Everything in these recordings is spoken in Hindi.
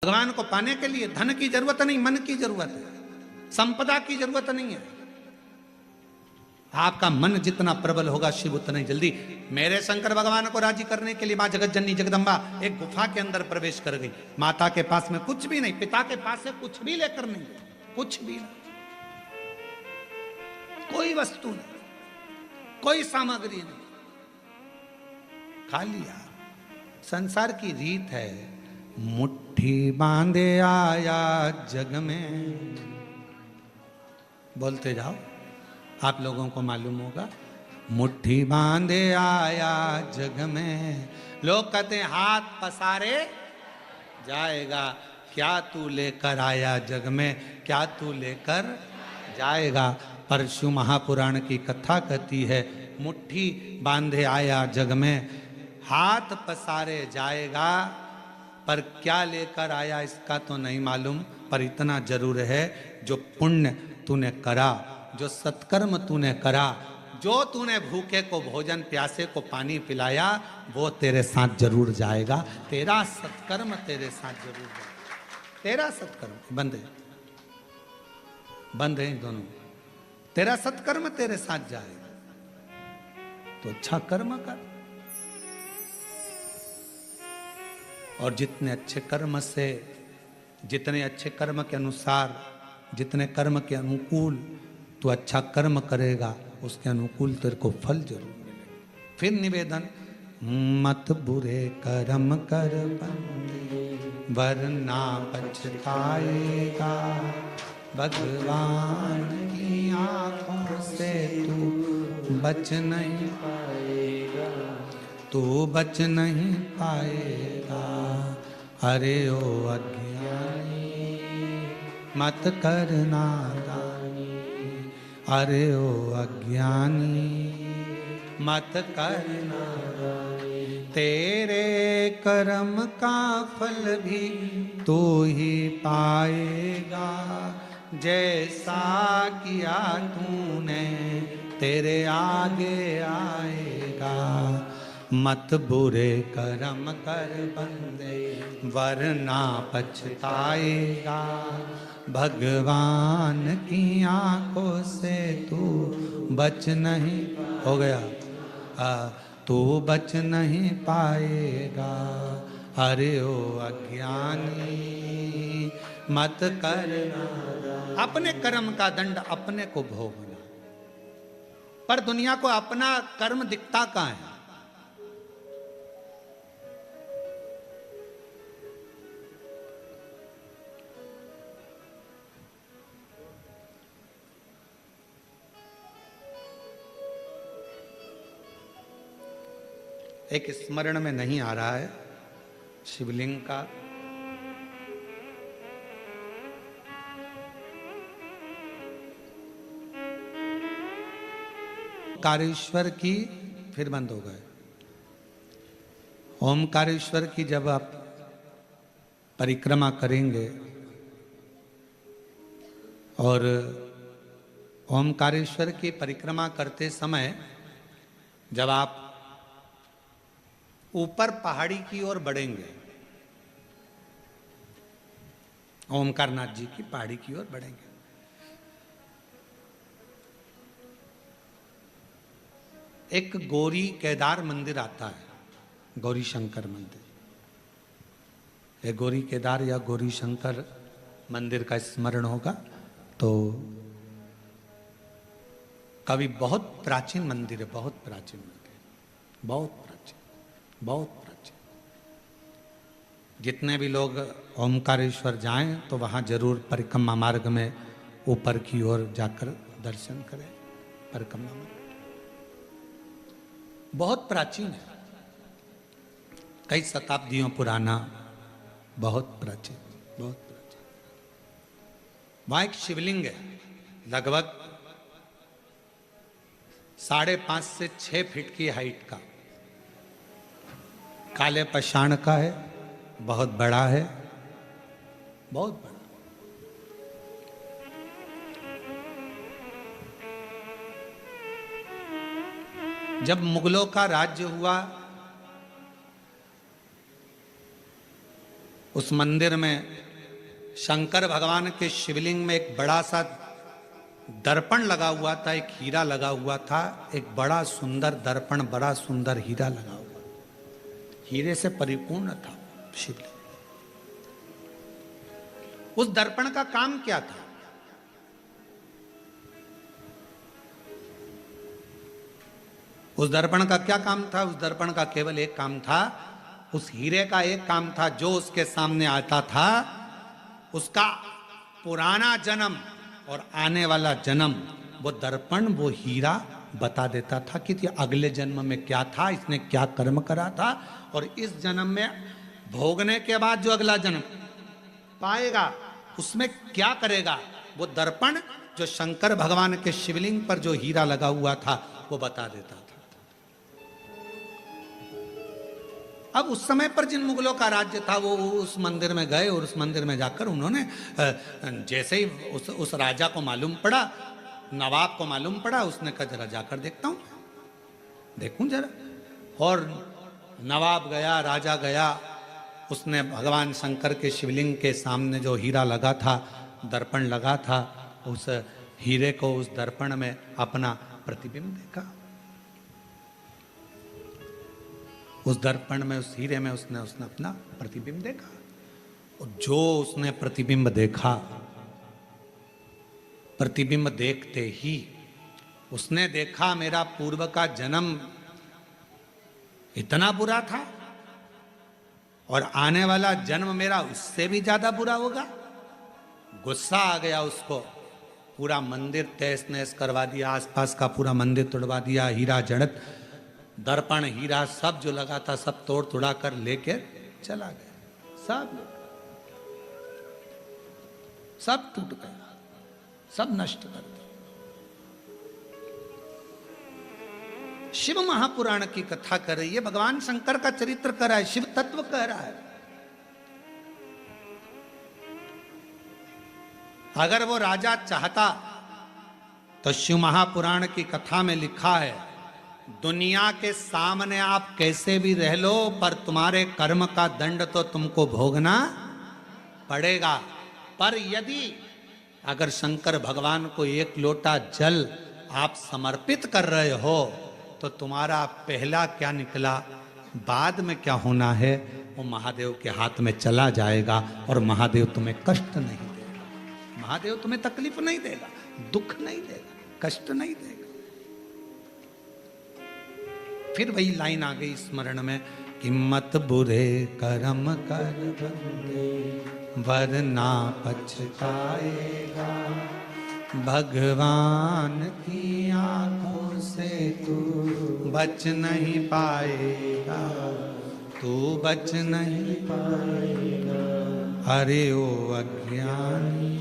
भगवान को पाने के लिए धन की जरूरत नहीं, मन की जरूरत है, संपदा की जरूरत नहीं है। आपका मन जितना प्रबल होगा शिव उतना ही जल्दी। मेरे शंकर भगवान को राजी करने के लिए मां जगत जननी जगदम्बा एक गुफा के अंदर प्रवेश कर गई। माता के पास में कुछ भी नहीं, पिता के पास से कुछ भी लेकर नहीं, कुछ भी नहीं, कोई वस्तु नहीं, कोई सामग्री नहीं, खा लिया। संसार की रीत है, मुट्ठी बांधे आया जग में। बोलते जाओ, आप लोगों को मालूम होगा। मुट्ठी बांधे आया जग में, लोग कहते हैं हाथ पसारे जाएगा। क्या तू लेकर आया जग में, क्या तू लेकर जाएगा। परशु महापुराण की कथा कहती है, मुट्ठी बांधे आया जग में, हाथ पसारे जाएगा, पर क्या लेकर आया इसका तो नहीं मालूम। पर इतना जरूर है, जो पुण्य तूने करा, जो सत्कर्म तूने करा, जो तूने भूखे को भोजन, प्यासे को पानी पिलाया, वो तेरे साथ जरूर जाएगा। तेरा सत्कर्म तेरे साथ जरूर जाएगा। तेरा सत्कर्म बंद है, बंद है दोनों। तेरा सत्कर्म तेरे साथ जाएगा, तो अच्छा कर्म कर। और जितने अच्छे कर्म से, जितने अच्छे कर्म के अनुसार, जितने कर्म के अनुकूल तू अच्छा कर्म करेगा, उसके अनुकूल तेरे को फल जरूर मिलेगा। फिर निवेदन, मत बुरे कर्म कर बंदे, वरना पछताएगा। भगवान की आंखों से तू बच नहीं पाएगा, तू बच नहीं पाएगा। अरे ओ अज्ञानी मत कर नादानी, अरे ओ अज्ञानी मत कर नादानी। तेरे कर्म का फल भी तू ही पाएगा, जैसा किया तूने तेरे आगे आएगा। मत बुरे कर्म कर बंदे, वरना पछताएगा। भगवान की आंखों से तू बच नहीं, हो गया, तू बच नहीं पाएगा। अरे ओ अज्ञानी मत करना। अपने कर्म का दंड अपने को भोगना। पर दुनिया को अपना कर्म दिखता कहाँ है? एक स्मरण में नहीं आ रहा है शिवलिंग का। ओमकारेश्वर की, फिर बंद हो गए। ओमकारेश्वर की जब आप परिक्रमा करेंगे और ओमकारेश्वर की परिक्रमा करते समय जब आप ऊपर पहाड़ी की ओर बढ़ेंगे, ओमकारनाथ जी की पहाड़ी की ओर बढ़ेंगे, एक गौरी केदार मंदिर आता है, गौरी शंकर मंदिर। ये गौरी केदार या गौरी शंकर मंदिर का स्मरण होगा तो कभी बहुत प्राचीन मंदिर है, बहुत प्राचीन मंदिर, बहुत प्राचीन, बहुत प्राचीन। जितने भी लोग ओमकारेश्वर जाएं तो वहाँ जरूर परिक्रमा मार्ग में ऊपर की ओर जाकर दर्शन करें। परिक्रमा मार्ग बहुत प्राचीन है, कई शताब्दियों पुराना, बहुत प्राचीन, बहुत प्राचीन। वहाँ एक शिवलिंग है, लगभग 5.5 से 6 फीट की हाइट का, काले पाषाण का है, बहुत बड़ा है, बहुत बड़ा। जब मुगलों का राज्य हुआ उस मंदिर में शंकर भगवान के शिवलिंग में एक बड़ा सा दर्पण लगा हुआ था, एक हीरा लगा हुआ था, एक बड़ा सुंदर दर्पण, बड़ा सुंदर हीरा लगा हुआ, हीरे से परिपूर्ण था शिवलिंग। उस दर्पण का काम क्या था? उस दर्पण का क्या काम था? उस दर्पण का केवल एक काम था, उस हीरे का एक काम था, जो उसके सामने आता था उसका पुराना जन्म और आने वाला जन्म वो दर्पण, वो हीरा बता देता था कि अगले जन्म में क्या था, इसने क्या कर्म करा था, और इस जन्म में भोगने के बाद जो अगला जन्म पाएगा उसमें क्या करेगा। वो दर्पण जो शंकर भगवान के शिवलिंग पर जो हीरा लगा हुआ था वो बता देता था। अब उस समय पर जिन मुगलों का राज्य था वो उस मंदिर में गए और उस मंदिर में जाकर उन्होंने जैसे ही उस राजा को मालूम पड़ा, नवाब को मालूम पड़ा, उसने कहा जरा जाकर देखता हूं, देखूं जरा। और नवाब गया, राजा गया, उसने भगवान शंकर के शिवलिंग के सामने जो हीरा लगा था, दर्पण लगा था, उस हीरे को, उस दर्पण में अपना प्रतिबिंब देखा। उस दर्पण में, उस हीरे में उसने अपना प्रतिबिंब देखा। और जो उसने प्रतिबिंब देखा, प्रतिबिंब देखते ही उसने देखा मेरा पूर्व का जन्म इतना बुरा था और आने वाला जन्म मेरा उससे भी ज्यादा बुरा होगा। गुस्सा आ गया उसको, पूरा मंदिर तहस नहस करवा दिया, आसपास का पूरा मंदिर तोड़वा दिया, हीरा जड़त, दर्पण, हीरा सब जो लगा था सब तोड़ तुड़ा कर लेके चला गया। सब टूट गया, सब नष्ट कर दिया। शिव महापुराण की कथा कर रही है, भगवान शंकर का चरित्र कर रहा है, शिव तत्व कह रहा है। अगर वो राजा चाहता तो शिव महापुराण की कथा में लिखा है, दुनिया के सामने आप कैसे भी रह लो पर तुम्हारे कर्म का दंड तो तुमको भोगना पड़ेगा। पर यदि अगर शंकर भगवान को एक लोटा जल आप समर्पित कर रहे हो तो तुम्हारा पहला क्या निकला, बाद में क्या होना है, वो महादेव के हाथ में चला जाएगा और महादेव तुम्हें कष्ट नहीं देगा, महादेव तुम्हें तकलीफ नहीं देगा, दुख नहीं देगा, कष्ट नहीं देगा। फिर वही लाइन आ गई स्मरण में कि मत बुरे कर्म कर बंदे वरना पछताएगा, भगवान की आंखों से तू बच नहीं पाएगा, तू बच नहीं पाएगा। अरे ओ अज्ञानी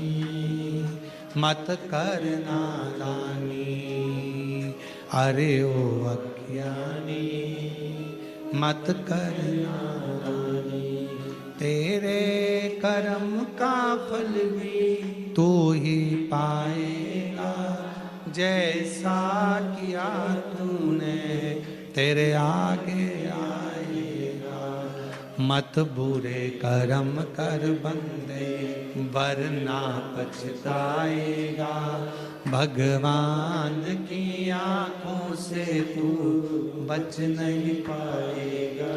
मत कर नादानी, अरे ओ अज्ञानी मत कर नादानी, तेरे कर्म का फल भी तू ही पाएगा, जैसा किया तूने तेरे आगे आएगा। मत बुरे कर्म कर बंदे वरना पछताएगा, भगवान की आंखों से तू बच नहीं पाएगा,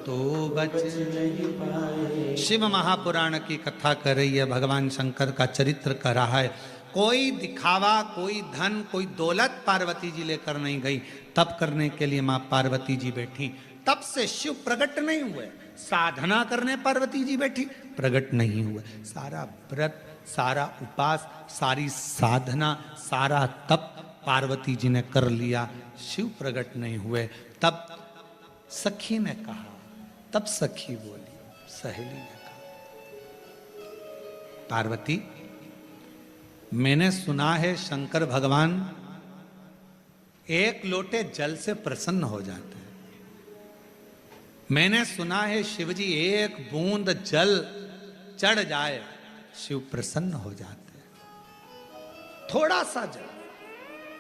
तो बच नहीं पाएगा। शिव महापुराण की कथा कर रही है, भगवान शंकर का चरित्र कर रहा है। कोई दिखावा, कोई धन, कोई दौलत पार्वती जी लेकर नहीं गई, तप करने के लिए मां पार्वती जी बैठी, तब से शिव प्रकट नहीं हुए। साधना करने पार्वती जी बैठी, प्रकट नहीं हुए। सारा व्रत, सारा उपास, सारी साधना, सारा तप पार्वती जी ने कर लिया, शिव प्रकट नहीं हुए। तब सखी ने कहा, तब सखी बोली, सहेली ने कहा, पार्वती मैंने सुना है शंकर भगवान एक लोटे जल से प्रसन्न हो जाते हैं। मैंने सुना है शिवजी एक बूंद जल चढ़ जाए शिव प्रसन्न हो जाते हैं। थोड़ा सा जल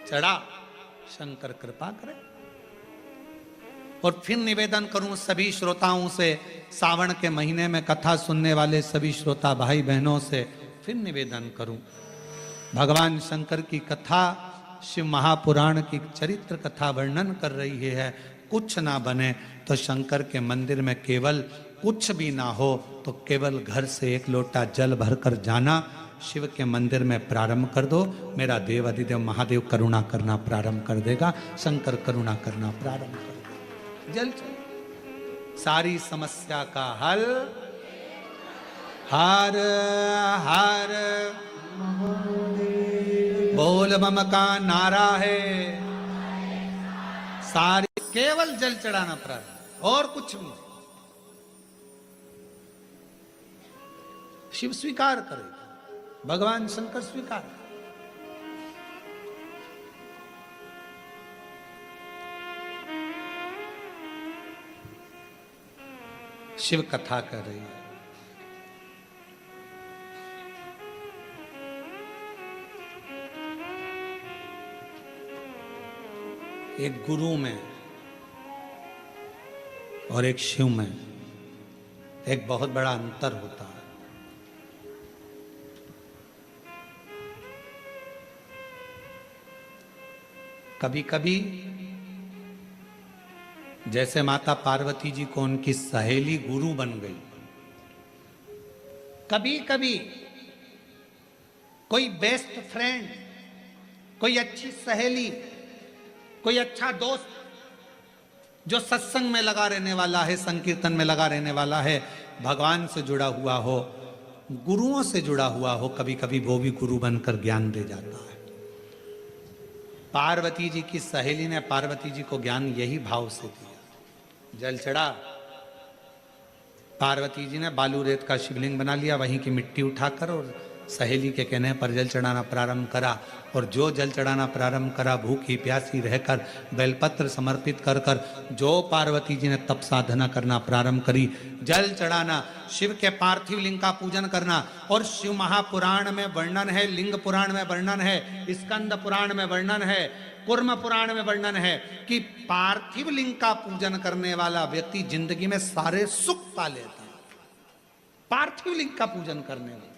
चढ़ा, शंकर कृपा करे। और फिर निवेदन करूं सभी श्रोताओं से, सावन के महीने में कथा सुनने वाले सभी श्रोता भाई बहनों से फिर निवेदन करूं, भगवान शंकर की कथा शिव महापुराण की चरित्र कथा वर्णन कर रही है। कुछ ना बने तो शंकर के मंदिर में केवल कुछ भी ना हो तो केवल घर से एक लोटा जल भरकर जाना, शिव के मंदिर में प्रारंभ कर दो, मेरा देव अधिदेव महादेव करुणा करना प्रारंभ कर देगा, शंकर करुणा करना प्रारंभ कर देगा। जल चल सारी समस्या का हल हर हर बोल बम का नारा है, सारी केवल जल चढ़ाना प्रारंभ और कुछ भी। शिव स्वीकार करेगा, भगवान शंकर स्वीकार। शिव कथा कर रही है। एक गुरु में और एक शिव में एक बहुत बड़ा अंतर होता है। कभी कभी जैसे माता पार्वती जी को उनकी सहेली गुरु बन गई, कभी कभी कोई बेस्ट फ्रेंड, कोई अच्छी सहेली, कोई अच्छा दोस्त जो सत्संग में लगा रहने वाला है, संकीर्तन में लगा रहने वाला है, भगवान से जुड़ा हुआ हो, गुरुओं से जुड़ा हुआ हो, कभी कभी वो भी गुरु बनकर ज्ञान दे जाता है। पार्वती जी की सहेली ने पार्वती जी को ज्ञान यही भाव से दिया। जल चढ़ा, पार्वती जी ने बालू रेत का शिवलिंग बना लिया, वहीं की मिट्टी उठाकर और सहेली के कहने पर जल चढ़ाना प्रारंभ करा। और जो जल चढ़ाना प्रारंभ करा, भूखी प्यासी रहकर बेलपत्र समर्पित कर कर जो पार्वती जी ने तप साधना करना प्रारंभ करी, जल चढ़ाना, शिव के पार्थिव लिंग का पूजन करना। और शिव महापुराण में वर्णन है, लिंग पुराण में वर्णन है, स्कंद पुराण में वर्णन है, कुर्म पुराण में वर्णन है कि पार्थिव लिंग का पूजन करने वाला व्यक्ति जिंदगी में सारे सुख पा लेता है। पार्थिव लिंग का पूजन करने वाला।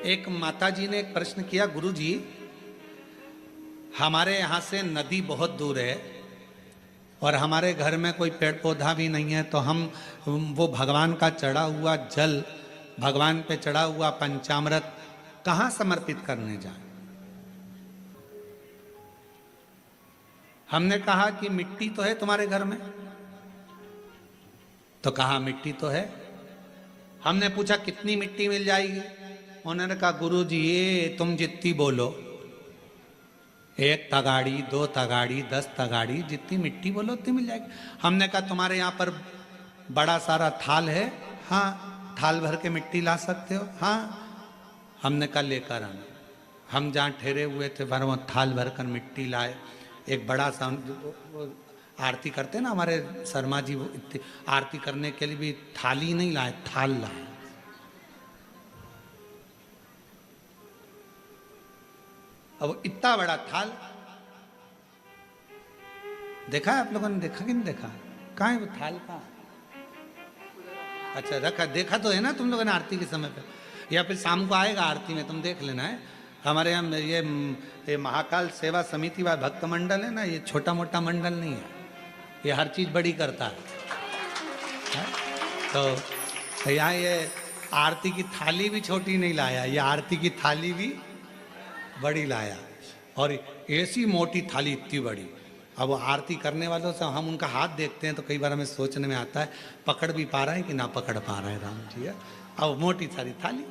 एक माता जी ने एक प्रश्न किया, गुरु जी हमारे यहाँ से नदी बहुत दूर है और हमारे घर में कोई पेड़ पौधा भी नहीं है, तो हम वो भगवान का चढ़ा हुआ जल, भगवान पे चढ़ा हुआ पंचामृत कहाँ समर्पित करने जाएं? हमने कहा कि मिट्टी तो है तुम्हारे घर में, तो कहा मिट्टी तो है। हमने पूछा कितनी मिट्टी मिल जाएगी? उन्होंने कहा गुरु जी ये तुम जितनी बोलो, 1 तगाड़ी 2 तगाड़ी 10 तगाड़ी, जितनी मिट्टी बोलो उतनी मिल जाएगी। हमने कहा तुम्हारे यहाँ पर बड़ा सारा थाल है? हाँ। थाल भर के मिट्टी ला सकते हो? हाँ। हमने कहा लेकर आना। हम जहाँ ठहरे हुए थे फिर वो थाल भर कर मिट्टी लाए। एक बड़ा सा आरती करते ना हमारे शर्मा जी, वो आरती करने के लिए भी थाली नहीं लाए, थाल लाए। अब इतना बड़ा थाल देखा है आप लोगों ने? देखा कि नहीं देखा? कहाँ है वो थाल? कहाँ? अच्छा रखा, देखा तो है ना तुम लोगों ने आरती के समय पे, या फिर शाम को आएगा आरती में, तुम देख लेना है। हमारे यहाँ ये महाकाल सेवा समिति व भक्त मंडल है ना, ये छोटा मोटा मंडल नहीं है, ये हर चीज बड़ी करता है। तो यहाँ ये आरती की थाली भी छोटी नहीं लाया, ये आरती की थाली भी बड़ी लाया, और ऐसी मोटी थाली इतनी बड़ी। अब वो आरती करने वालों से हम उनका हाथ देखते हैं तो कई बार हमें सोचने में आता है पकड़ भी पा रहे हैं कि ना पकड़ पा रहे हैं राम जी। अब मोटी सारी थाली,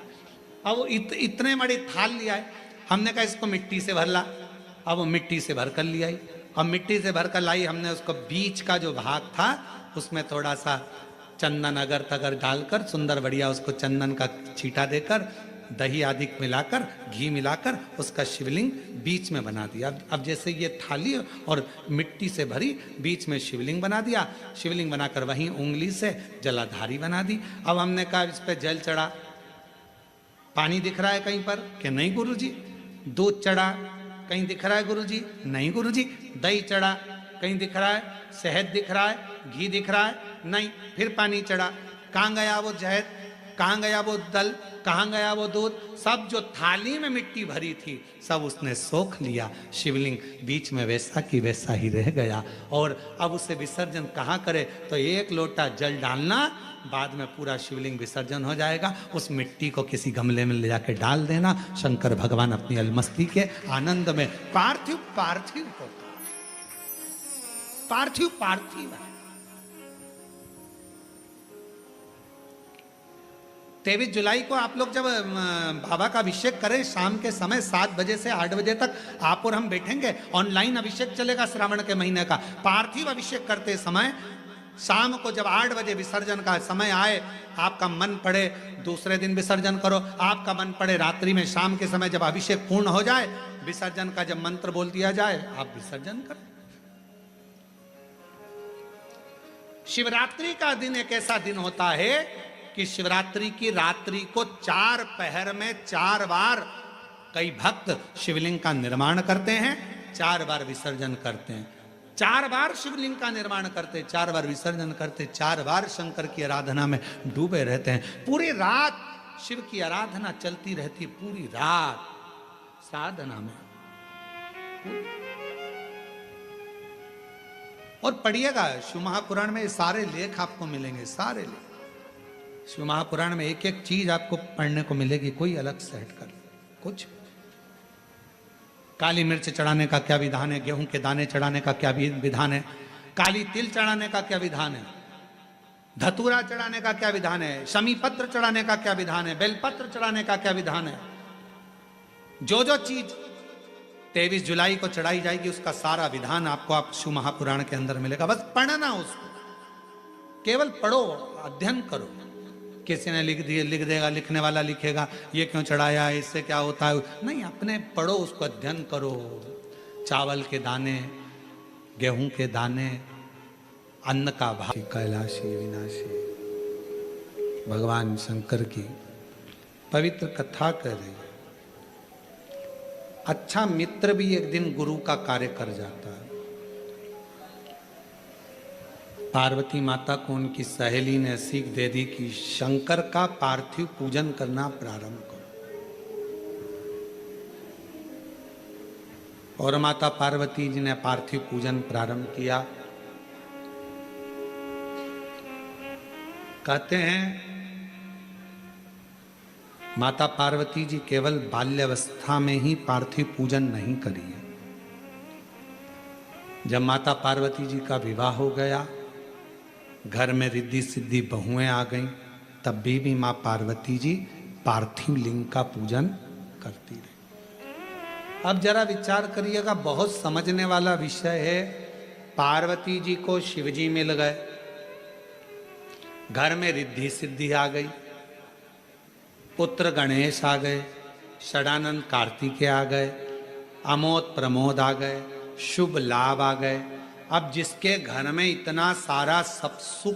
अब वो इतने बड़ी थाल लिया है। हमने कहा इसको मिट्टी से भर ला। अब वो मिट्टी से भर कर लिया। अब मिट्टी से भर कर लाई, हमने उसको बीच का जो भाग था उसमें थोड़ा सा चंदन अगर तगर डालकर सुंदर बढ़िया उसको चंदन का छींटा देकर दही आदि मिलाकर, घी मिलाकर उसका शिवलिंग बीच में बना दिया। अब जैसे ये थाली और मिट्टी से भरी, बीच में शिवलिंग बना दिया। शिवलिंग बनाकर वहीं उंगली से जलाधारी बना दी। अब हमने कहा इस पे जल चढ़ा, पानी दिख रहा है कहीं पर कि नहीं गुरुजी? दूध चढ़ा, कहीं दिख रहा है गुरुजी? नहीं गुरुजी। दही चढ़ा, कहीं दिख रहा है? शहद दिख रहा है? घी दिख रहा है? नहीं। फिर पानी चढ़ा, कहाँ गया वो शहद, कहाँ गया वो दल, कहाँ गया वो दूध? सब जो थाली में मिट्टी भरी थी सब उसने सोख लिया। शिवलिंग बीच में वैसा की वैसा ही रह गया। और अब उसे विसर्जन कहाँ करे? तो एक लोटा जल डालना, बाद में पूरा शिवलिंग विसर्जन हो जाएगा। उस मिट्टी को किसी गमले में ले जाके डाल देना। शंकर भगवान अपनी अलमस्ती के आनंद में पार्थिव पार्थिव होता, पार्थिव पार्थिव है। 23 जुलाई को आप लोग जब बाबा का अभिषेक करें, शाम के समय 7 बजे से 8 बजे तक आप और हम बैठेंगे। ऑनलाइन अभिषेक चलेगा श्रावण के महीने का। पार्थिव अभिषेक करते समय शाम को जब 8 बजे विसर्जन का समय आए, आपका मन पड़े दूसरे दिन विसर्जन करो, आपका मन पड़े रात्रि में, शाम के समय जब अभिषेक पूर्ण हो जाए, विसर्जन का जब मंत्र बोल दिया जाए, आप विसर्जन करें। शिवरात्रि का दिन एक ऐसा दिन होता है कि शिवरात्रि की रात्रि को 4 पहर में 4 बार कई भक्त शिवलिंग का निर्माण करते हैं, 4 बार विसर्जन करते हैं। 4 बार शिवलिंग का निर्माण करते, 4 बार विसर्जन करते, 4 बार शंकर की आराधना में डूबे रहते हैं। पूरी रात शिव की आराधना चलती रहती, पूरी रात साधना में। और पढ़िएगा शिव महापुराण में सारे लेख आपको मिलेंगे, सारे लेख। शिव महापुराण में एक एक चीज आपको पढ़ने को मिलेगी, कोई अलग से हट कर कुछ। काली मिर्च चढ़ाने का क्या विधान है, गेहूं के दाने चढ़ाने का क्या विधान है, काली तिल चढ़ाने का क्या विधान है, धतूरा चढ़ाने का क्या विधान है, शमी पत्र चढ़ाने का क्या विधान है, बेलपत्र चढ़ाने का क्या विधान है। जो जो चीज 23 जुलाई को चढ़ाई जाएगी उसका सारा विधान आपको आप शिव महापुराण के अंदर मिलेगा। बस पढ़ना उसको, केवल पढ़ो, अध्ययन करो। किसी ने लिख देगा, लिखने वाला लिखेगा ये क्यों चढ़ाया है, इससे क्या होता है, नहीं, अपने पढ़ो, उसको अध्ययन करो। चावल के दाने, गेहूं के दाने, अन्न का भाव, कैलाशी विनाशी भगवान शंकर की पवित्र कथा कर रही है। अच्छा मित्र भी एक दिन गुरु का कार्य कर जाता है। पार्वती माता को उनकी सहेली ने सीख दे दी कि शंकर का पार्थिव पूजन करना प्रारंभ करो। और माता पार्वती जी ने पार्थिव पूजन प्रारंभ किया। कहते हैं माता पार्वती जी केवल बाल्यावस्था में ही पार्थिव पूजन नहीं करी है। जब माता पार्वती जी का विवाह हो गया, घर में रिद्धि सिद्धि बहुएं आ गईं, तब भी माँ पार्वती जी पार्थिव लिंग का पूजन करती रही। अब जरा विचार करिएगा, बहुत समझने वाला विषय है। पार्वती जी को शिवजी मिल गए, घर में रिद्धि सिद्धि आ गई, पुत्र गणेश आ गए, षडानंद कार्तिकेय आ गए, अमोद प्रमोद आ गए, शुभ लाभ आ गए। अब जिसके घर में इतना सारा सब सुख